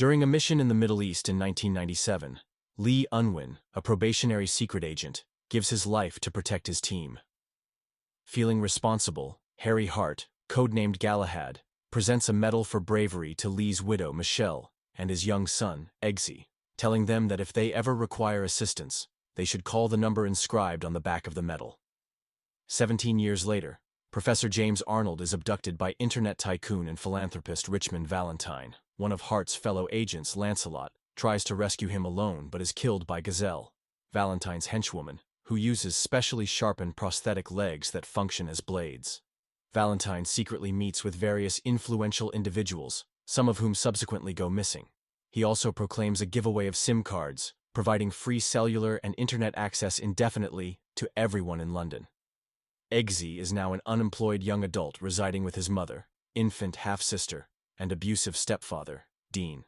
During a mission in the Middle East in 1997, Lee Unwin, a probationary secret agent, gives his life to protect his team. Feeling responsible, Harry Hart, codenamed Galahad, presents a medal for bravery to Lee's widow, Michelle, and his young son, Eggsy, telling them that if they ever require assistance, they should call the number inscribed on the back of the medal. 17 years later, Professor James Arnold is abducted by internet tycoon and philanthropist Richmond Valentine. One of Hart's fellow agents, Lancelot, tries to rescue him alone but is killed by Gazelle, Valentine's henchwoman, who uses specially sharpened prosthetic legs that function as blades. Valentine secretly meets with various influential individuals, some of whom subsequently go missing. He also proclaims a giveaway of SIM cards, providing free cellular and internet access indefinitely to everyone in London. Eggsy is now an unemployed young adult residing with his mother, infant half-sister, and abusive stepfather, Dean.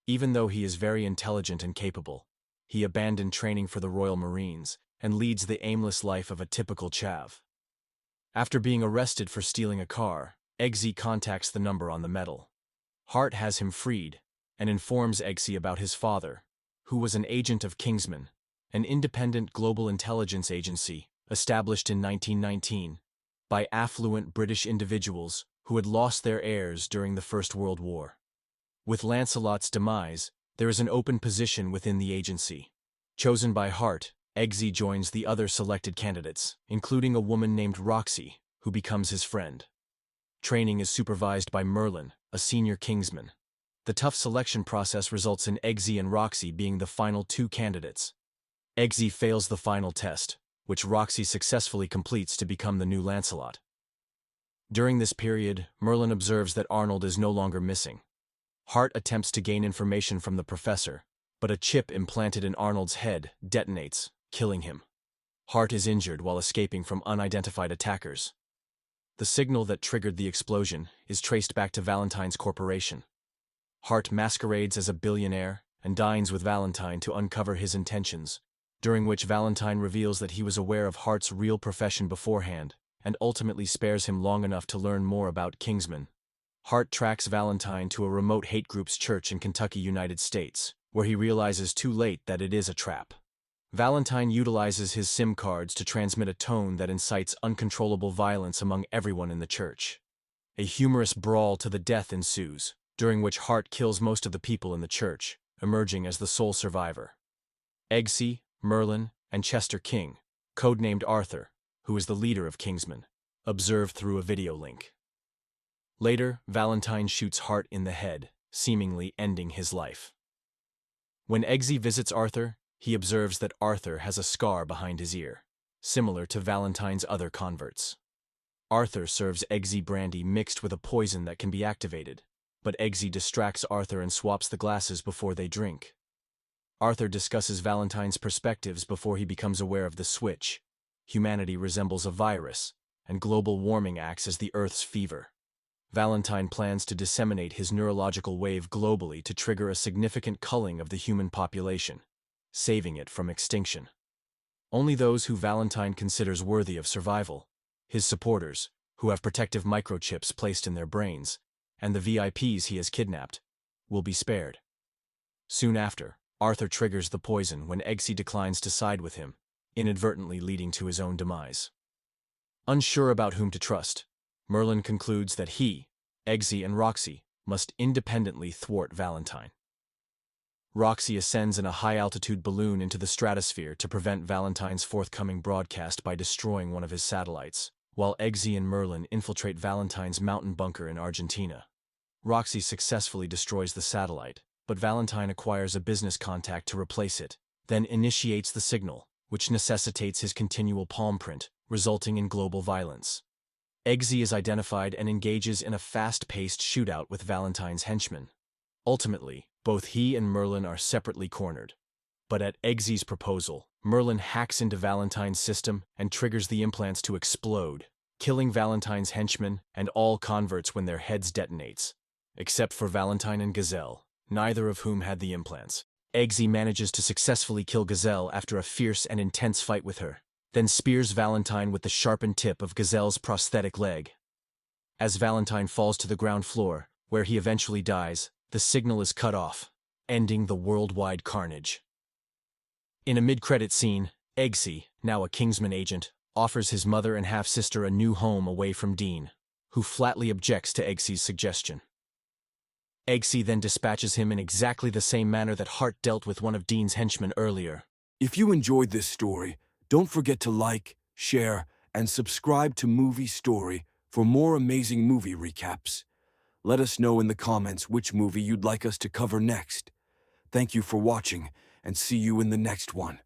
Even though he is very intelligent and capable, he abandoned training for the Royal Marines and leads the aimless life of a typical chav. After being arrested for stealing a car, Eggsy contacts the number on the medal. Hart has him freed and informs Eggsy about his father, who was an agent of Kingsman, an independent global intelligence agency established in 1919 by affluent British individuals who had lost their heirs during the First World War. With Lancelot's demise, there is an open position within the agency. Chosen by Hart, Eggsy joins the other selected candidates, including a woman named Roxy, who becomes his friend. Training is supervised by Merlin, a senior Kingsman. The tough selection process results in Eggsy and Roxy being the final two candidates. Eggsy fails the final test, which Roxy successfully completes to become the new Lancelot. During this period, Merlin observes that Arnold is no longer missing. Hart attempts to gain information from the professor, but a chip implanted in Arnold's head detonates, killing him. Hart is injured while escaping from unidentified attackers. The signal that triggered the explosion is traced back to Valentine's corporation. Hart masquerades as a billionaire and dines with Valentine to uncover his intentions, during which Valentine reveals that he was aware of Hart's real profession beforehand and ultimately spares him long enough to learn more about Kingsman. Hart tracks Valentine to a remote hate group's church in Kentucky, United States, where he realizes too late that it is a trap. Valentine utilizes his SIM cards to transmit a tone that incites uncontrollable violence among everyone in the church. A humorous brawl to the death ensues, during which Hart kills most of the people in the church, emerging as the sole survivor. Eggsy, Merlin, and Chester King, codenamed Arthur, who is the leader of Kingsman, observe through a video link. Later, Valentine shoots Hart in the head, seemingly ending his life. When Eggsy visits Arthur, he observes that Arthur has a scar behind his ear, similar to Valentine's other converts. Arthur serves Eggsy brandy mixed with a poison that can be activated, but Eggsy distracts Arthur and swaps the glasses before they drink. Arthur discusses Valentine's perspectives before he becomes aware of the switch. Humanity resembles a virus, and global warming acts as the Earth's fever. Valentine plans to disseminate his neurological wave globally to trigger a significant culling of the human population, saving it from extinction. Only those who Valentine considers worthy of survival, his supporters, who have protective microchips placed in their brains, and the VIPs he has kidnapped, will be spared. Soon after, Arthur triggers the poison when Eggsy declines to side with him, inadvertently leading to his own demise. Unsure about whom to trust, Merlin concludes that he, Eggsy, and Roxy must independently thwart Valentine. Roxy ascends in a high-altitude balloon into the stratosphere to prevent Valentine's forthcoming broadcast by destroying one of his satellites, while Eggsy and Merlin infiltrate Valentine's mountain bunker in Argentina. Roxy successfully destroys the satellite, but Valentine acquires a business contact to replace it, then initiates the signal, which necessitates his continual palm print, resulting in global violence. Eggsy is identified and engages in a fast-paced shootout with Valentine's henchmen. Ultimately, both he and Merlin are separately cornered. But at Eggsy's proposal, Merlin hacks into Valentine's system and triggers the implants to explode, killing Valentine's henchmen and all converts when their heads detonates, except for Valentine and Gazelle, neither of whom had the implants. Eggsy manages to successfully kill Gazelle after a fierce and intense fight with her, then spears Valentine with the sharpened tip of Gazelle's prosthetic leg. As Valentine falls to the ground floor, where he eventually dies, The signal is cut off, ending the worldwide carnage. In a mid-credit scene, Eggsy, now a Kingsman agent, offers his mother and half-sister a new home away from Dean, who flatly objects to Eggsy's suggestion. Eggsy then dispatches him in exactly the same manner that Hart dealt with one of Dean's henchmen earlier. If you enjoyed this story, don't forget to like, share, and subscribe to Movie Story for more amazing movie recaps. Let us know in the comments which movie you'd like us to cover next. Thank you for watching, and see you in the next one.